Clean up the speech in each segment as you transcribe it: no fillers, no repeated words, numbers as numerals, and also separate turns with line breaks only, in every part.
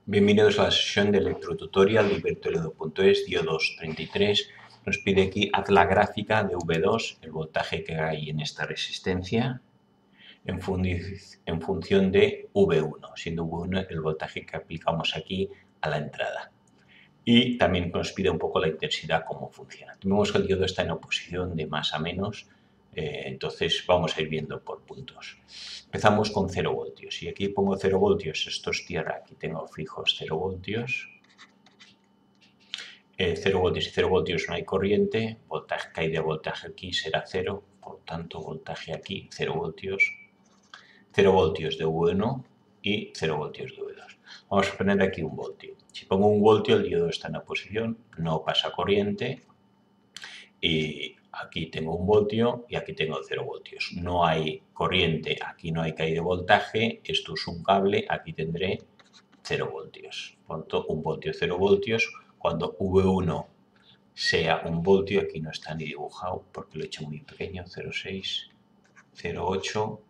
Bienvenidos a la sesión de electrotutorial de ibertoledo.es, diodos 33. Nos pide aquí, haz la gráfica de V2, el voltaje que hay en esta resistencia, en función de V1, siendo V1 el voltaje que aplicamos aquí a la entrada. Y también nos pide un poco la intensidad, cómo funciona. Vemos que el diodo está en oposición de más a menos, entonces vamos a ir viendo por puntos. Empezamos con 0 voltios. Y aquí pongo 0 voltios, esto es tierra, aquí tengo fijos 0 voltios. 0 voltios y 0 voltios no hay corriente, voltaje, caída de voltaje aquí será 0, por tanto voltaje aquí 0 voltios. 0 voltios de V1 y 0 voltios de V2. Vamos a poner aquí un voltio. Si pongo un voltio, el diodo está en oposición, no pasa corriente. Y aquí tengo un voltio y aquí tengo 0 voltios. No hay corriente, aquí no hay caída de voltaje, esto es un cable, aquí tendré 0 voltios. Por tanto, un voltio, 0 voltios. Cuando V1 sea un voltio, aquí no está ni dibujado porque lo he hecho muy pequeño, 0,6, 0,8,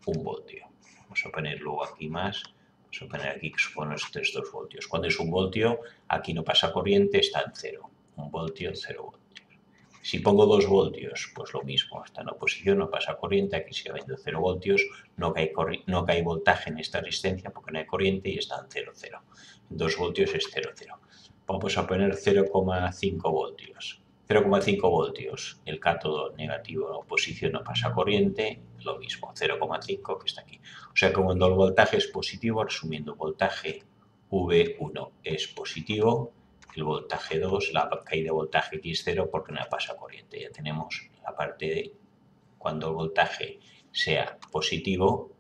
un voltio. Vamos a poner luego aquí más, vamos a poner aquí que supone estos 2 voltios. Cuando es un voltio, aquí no pasa corriente, está en 0. Un voltio, 0 voltios. Si pongo 2 voltios, pues lo mismo, está en oposición, no pasa corriente, aquí sigue habiendo 0 voltios, no cae voltaje en esta resistencia porque no hay corriente y está en 0, 0. 2 voltios es 0, 0. Vamos a poner 0,5 voltios. 0,5 voltios, el cátodo negativo en oposición no pasa corriente, lo mismo, 0,5 que está aquí. O sea que cuando el voltaje es positivo, resumiendo, voltaje V1 es positivo, el voltaje 2, la caída de voltaje aquí es 0 porque no pasa corriente. Ya tenemos la parte de cuando el voltaje sea positivo,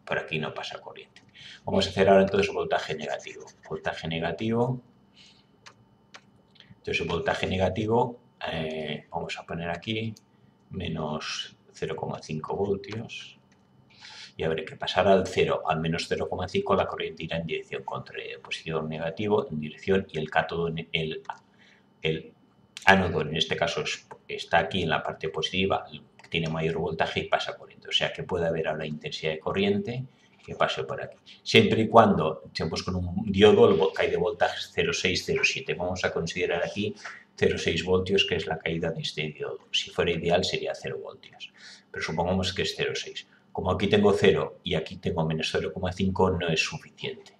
por aquí no pasa corriente. Vamos a hacer ahora entonces voltaje negativo. Voltaje negativo. Entonces el voltaje negativo, vamos a poner aquí menos 0,5 voltios. Y habrá que pasar al 0, al menos 0,5, la corriente irá en dirección contraria, posición negativo, en dirección, y el cátodo, el ánodo, en este caso, está aquí en la parte positiva, tiene mayor voltaje y pasa corriente. O sea que puede haber ahora intensidad de corriente que pase por aquí. Siempre y cuando estemos con un diodo, el caída de voltaje es 0,6, 0,7. Vamos a considerar aquí 0,6 voltios, que es la caída de este diodo. Si fuera ideal sería 0 voltios, pero supongamos que es 0,6. Como aquí tengo 0 y aquí tengo menos 0,5, no es suficiente.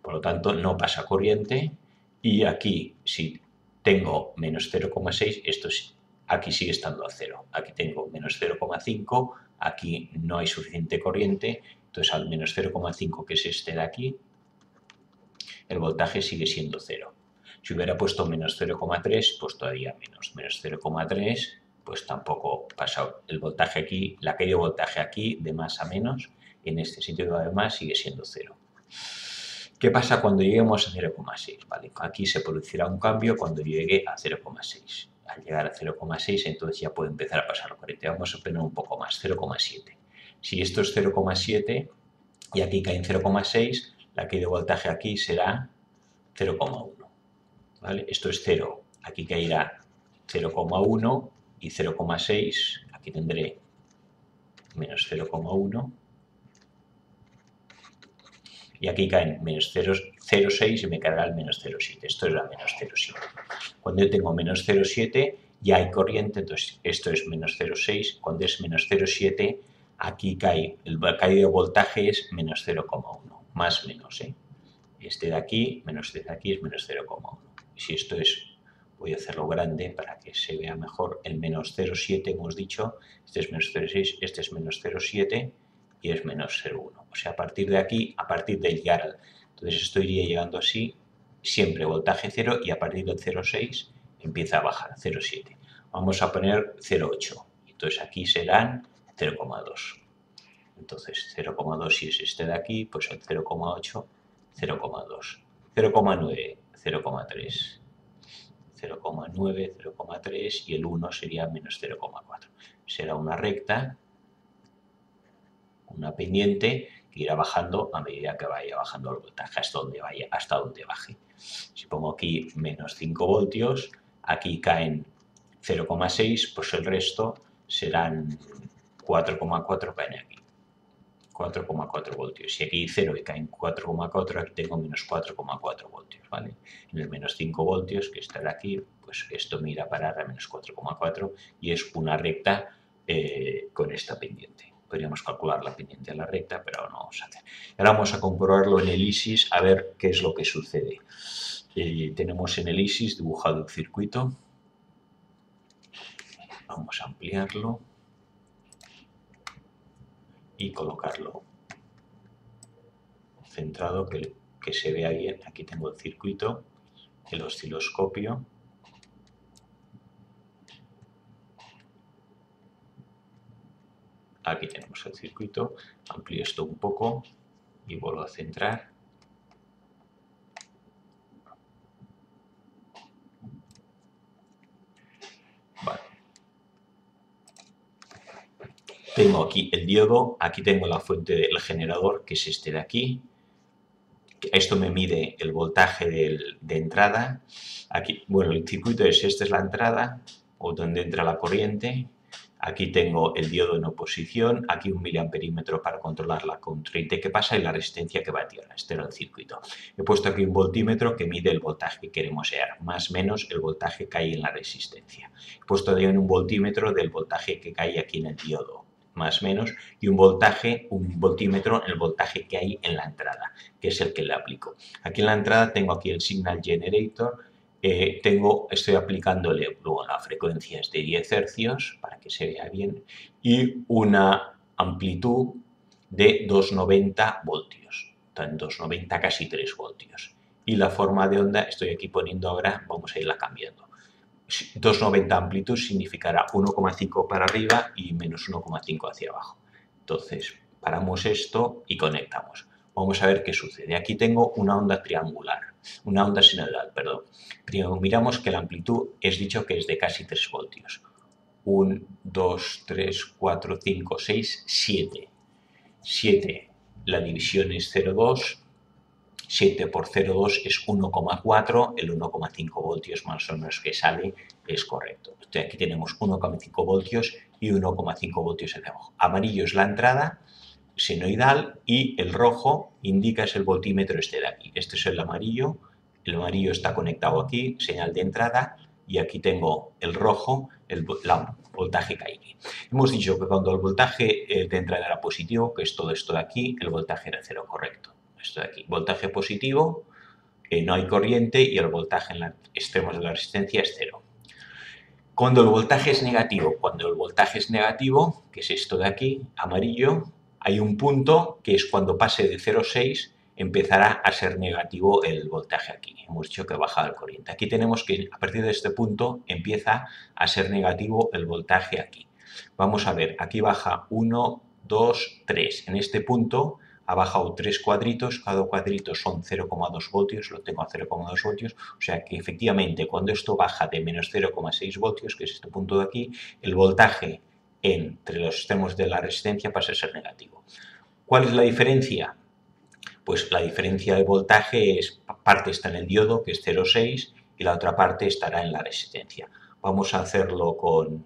Por lo tanto, no pasa corriente. Y aquí, si tengo menos 0,6, aquí sigue estando a 0. Aquí tengo menos 0,5, aquí no hay suficiente corriente. Entonces, al menos 0,5, que es este de aquí, el voltaje sigue siendo 0. Si hubiera puesto menos 0,3, pues todavía menos. Menos 0,3, pues tampoco pasa el voltaje aquí, la caída de voltaje aquí de más a menos, en este sitio además sigue siendo 0. ¿Qué pasa cuando lleguemos a 0,6? ¿Vale? Aquí se producirá un cambio cuando llegue a 0,6. Al llegar a 0,6, entonces ya puede empezar a pasar la corriente. Vamos a poner un poco más, 0,7. Si esto es 0,7 y aquí cae en 0,6, la caída de voltaje aquí será 0,1. ¿Vale? Esto es 0, aquí caerá 0,1 y 0,6, aquí tendré menos 0,1 y aquí caen menos 0,6 y me caerá el menos 0,7. Esto es la menos 0,7. Cuando yo tengo menos 0,7 ya hay corriente, entonces esto es menos 0,6. Cuando es menos 0,7 aquí cae, el caída de voltaje es menos 0,1, más menos, ¿eh? Este de aquí, menos este de aquí es menos 0,1. Y si esto es, voy a hacerlo grande para que se vea mejor, el menos 0,7 hemos dicho, este es menos 0,6, este es menos 0,7 y es menos 0,1. O sea, a partir de aquí, a partir de llegar, entonces esto iría llegando así, siempre voltaje 0 y a partir del 0,6 empieza a bajar, 0,7. Vamos a poner 0,8. Entonces aquí serán 0,2. Entonces 0,2 si es este de aquí, pues el 0,8, 0,2. 0,9, 0,3. 0,9, 0,3 y el 1 sería menos 0,4. Será una recta, una pendiente que irá bajando a medida que vaya bajando el voltaje hasta donde baje. Si pongo aquí menos 5 voltios, aquí caen 0,6, pues el resto serán 4,4 caen aquí. 4,4 voltios. Si aquí 0 y cae en 4,4, aquí tengo menos 4,4 voltios, ¿vale? En el menos 5 voltios, que estará aquí, pues esto me irá a parar a menos 4,4 y es una recta con esta pendiente. Podríamos calcular la pendiente de la recta, pero no vamos a hacer. Ahora vamos a comprobarlo en el ISIS a ver qué es lo que sucede. Tenemos en el ISIS dibujado el circuito. Vamos a ampliarlo y colocarlo centrado, que se vea bien. Aquí tengo el circuito, el osciloscopio. Aquí tenemos el circuito. Amplío esto un poco y vuelvo a centrar. Vale. Tengo aquí el diodo, aquí tengo la fuente del generador, que es este de aquí. Esto me mide el voltaje de entrada. Aquí, bueno, el circuito es, esta es la entrada, o donde entra la corriente. Aquí tengo el diodo en oposición, aquí un miliamperímetro para controlar la corriente que pasa y la resistencia que va a tierra. Este era el circuito. He puesto aquí un voltímetro que mide el voltaje que queremos hallar, más o menos el voltaje que hay en la resistencia. He puesto también un voltímetro del voltaje que cae aquí en el diodo, más o menos, y un voltímetro en el voltaje que hay en la entrada, que es el que le aplico. Aquí en la entrada tengo aquí el signal generator. Estoy aplicándole luego la frecuencia es de 10 hercios para que se vea bien y una amplitud de 290 voltios, en 290 casi 3 voltios. Y la forma de onda estoy aquí poniendo ahora, vamos a irla cambiando. 290 amplitud significará 1,5 para arriba y menos 1,5 hacia abajo. Entonces paramos esto y conectamos. Vamos a ver qué sucede. Aquí tengo una onda triangular, una onda sinusoidal, perdón. Primero miramos que la amplitud es dicho que es de casi 3 voltios. 1, 2, 3, 4, 5, 6, 7. 7, la división es 0,2. 7 por 0,2 es 1,4, el 1,5 voltios más o menos que sale es correcto. Entonces aquí tenemos 1,5 voltios y 1,5 voltios hacia abajo. Amarillo es la entrada senoidal y el rojo indica es el voltímetro este de aquí. Este es el amarillo está conectado aquí, señal de entrada, y aquí tengo el rojo, el voltaje que hay aquí. Hemos dicho que cuando el voltaje de entrada era positivo, que es todo esto de aquí, el voltaje era 0, correcto. Esto de aquí, voltaje positivo, no hay corriente y el voltaje en los extremos de la resistencia es 0. Cuando el voltaje es negativo, que es esto de aquí, amarillo, hay un punto que es cuando pase de 0,6 empezará a ser negativo el voltaje aquí. Hemos dicho que baja la corriente. Aquí tenemos que a partir de este punto empieza a ser negativo el voltaje aquí. Vamos a ver, aquí baja 1, 2, 3. En este punto ha bajado 3 cuadritos, cada cuadrito son 0,2 voltios, lo tengo a 0,2 voltios, o sea que efectivamente cuando esto baja de menos 0,6 voltios, que es este punto de aquí, el voltaje entre los extremos de la resistencia pasa a ser negativo. ¿Cuál es la diferencia? Pues la diferencia de voltaje es, parte está en el diodo, que es 0,6, y la otra parte estará en la resistencia. Vamos a hacerlo con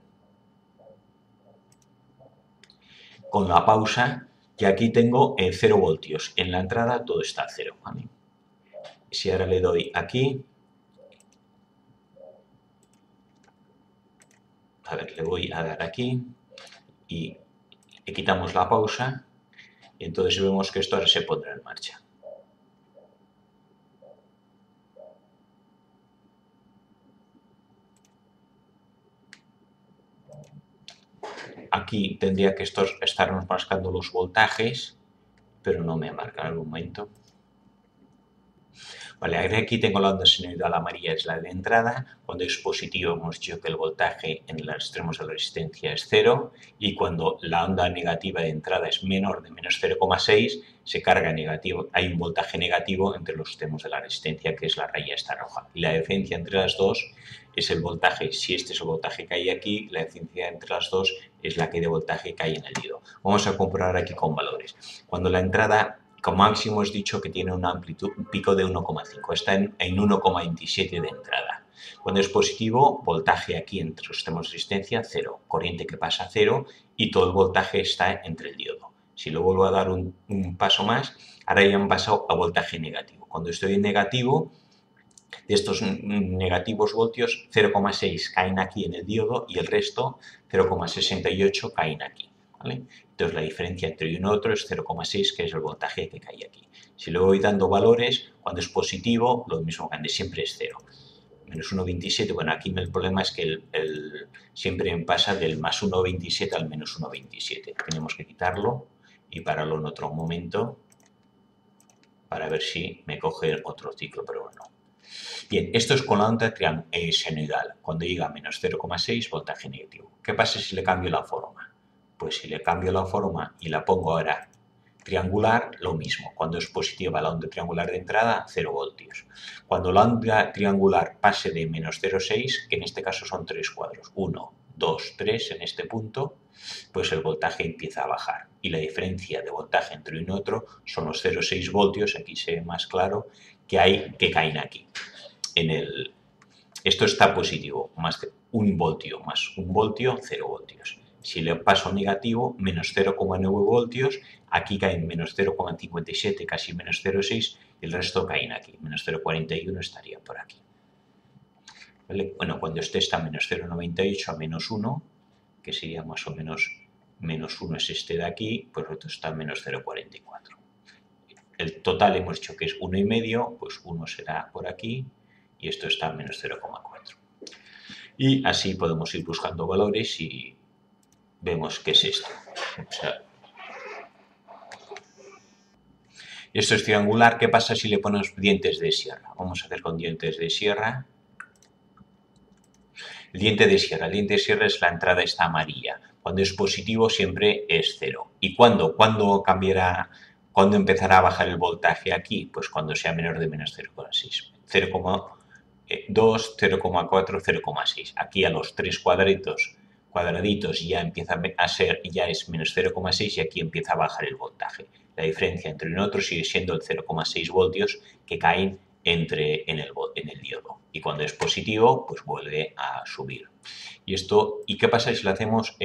la pausa, y aquí tengo 0 voltios. En la entrada todo está a 0. ¿Vale? Si ahora le doy aquí, a ver, le voy a dar aquí y le quitamos la pausa y entonces vemos que esto ahora se pondrá en marcha. Aquí tendría que estarnos marcando los voltajes, pero no me marca en el momento. Vale, aquí tengo la onda senoidal amarilla, es la de entrada. Cuando es positivo hemos dicho que el voltaje en los extremos de la resistencia es 0 y cuando la onda negativa de entrada es menor de menos 0,6 se carga negativo, hay un voltaje negativo entre los extremos de la resistencia, que es la raya esta roja. Y la diferencia entre las dos es el voltaje. Si este es el voltaje que hay aquí, la diferencia entre las dos es la que de voltaje que hay en el diodo. Vamos a comprobar aquí con valores. Cuando la entrada como máximo es dicho que tiene una amplitud, un pico de 1,5, está en 1,27 de entrada. Cuando es positivo, voltaje aquí entre los extremos de resistencia, 0, corriente que pasa a 0 y todo el voltaje está entre el diodo. Si lo vuelvo a dar un paso más, ahora ya han pasado a voltaje negativo. Cuando estoy en negativo, de estos negativos voltios, 0,6 caen aquí en el diodo y el resto, 0,68, caen aquí. ¿Vale? Entonces la diferencia entre uno y otro es 0,6, que es el voltaje que cae aquí. Si le voy dando valores, cuando es positivo, lo mismo que antes, siempre es 0. Menos 1,27, bueno, aquí el problema es que siempre pasa del más 1,27 al menos 1,27. Tenemos que quitarlo y pararlo en otro momento para ver si me coge otro ciclo, pero bueno. Bien, esto es con la onda senoidal, cuando llega a menos 0,6, voltaje negativo. ¿Qué pasa si le cambio la forma? Pues si le cambio la forma y la pongo ahora triangular, lo mismo. Cuando es positiva la onda triangular de entrada, 0 voltios. Cuando la onda triangular pase de menos 0,6, que en este caso son 3 cuadros, 1, 2, 3 en este punto, pues el voltaje empieza a bajar. Y la diferencia de voltaje entre uno y otro son los 0,6 voltios, aquí se ve más claro, que caen aquí. Esto está positivo, más de 1 voltio más 1 voltio, 0 voltios. Si le paso negativo, menos 0,9 voltios, aquí caen menos 0,57, casi menos 0,6, y el resto caen aquí. Menos 0,41 estaría por aquí. ¿Vale? Bueno, cuando este está a menos 0,98 a menos 1, que sería más o menos menos 1 es este de aquí, pues otro está a menos 0,44. El total hemos dicho que es 1,5, pues 1 será por aquí, y esto está a menos 0,4. Y así podemos ir buscando valores y vemos qué es esto. O sea, esto es triangular. ¿Qué pasa si le ponemos dientes de sierra? Vamos a hacer con dientes de sierra. El diente de sierra es la entrada esta amarilla. Cuando es positivo siempre es 0. ¿Y cuándo? ¿Cuándo empezará a bajar el voltaje aquí? Pues cuando sea menor de menos 0,6. 0,2, 0,4, 0,6. Aquí a los 3 cuadraditos ya empieza a ser, ya es menos 0,6 y aquí empieza a bajar el voltaje. La diferencia entre uno y otro sigue siendo el 0,6 voltios que caen en el diodo. Y cuando es positivo, pues vuelve a subir. ¿Y qué pasa si lo hacemos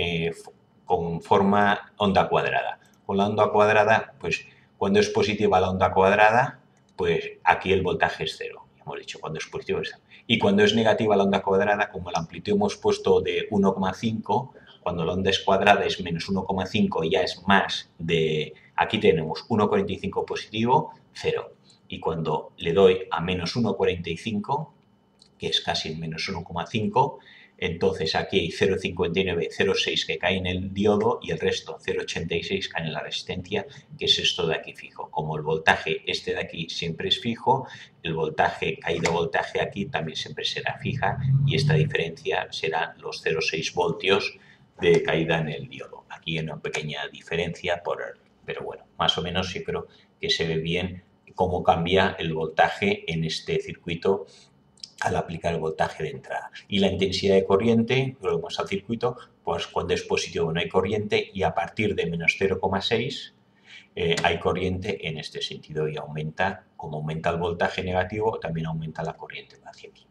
con forma onda cuadrada? Con la onda cuadrada, pues cuando es positiva la onda cuadrada, pues aquí el voltaje es 0. Hemos dicho, cuando es positivo es 0. Y cuando es negativa la onda cuadrada, como la amplitud hemos puesto de 1,5, cuando la onda es cuadrada es menos 1,5, ya es más de... Aquí tenemos 1,45 positivo, 0. Y cuando le doy a menos 1,45, que es casi menos 1,5, entonces aquí hay 0,59, 0,6 que cae en el diodo y el resto, 0,86, cae en la resistencia, que es esto de aquí fijo. Como el voltaje este de aquí siempre es fijo, el caída de voltaje aquí también siempre será fija y esta diferencia será los 0,6 voltios de caída en el diodo. Aquí hay una pequeña diferencia, pero bueno, más o menos sí creo que se ve bien cómo cambia el voltaje en este circuito al aplicar el voltaje de entrada. Y la intensidad de corriente, volvemos al circuito, pues cuando es positivo no hay corriente y a partir de menos 0,6 hay corriente en este sentido y aumenta, como aumenta el voltaje negativo, también aumenta la corriente hacia aquí.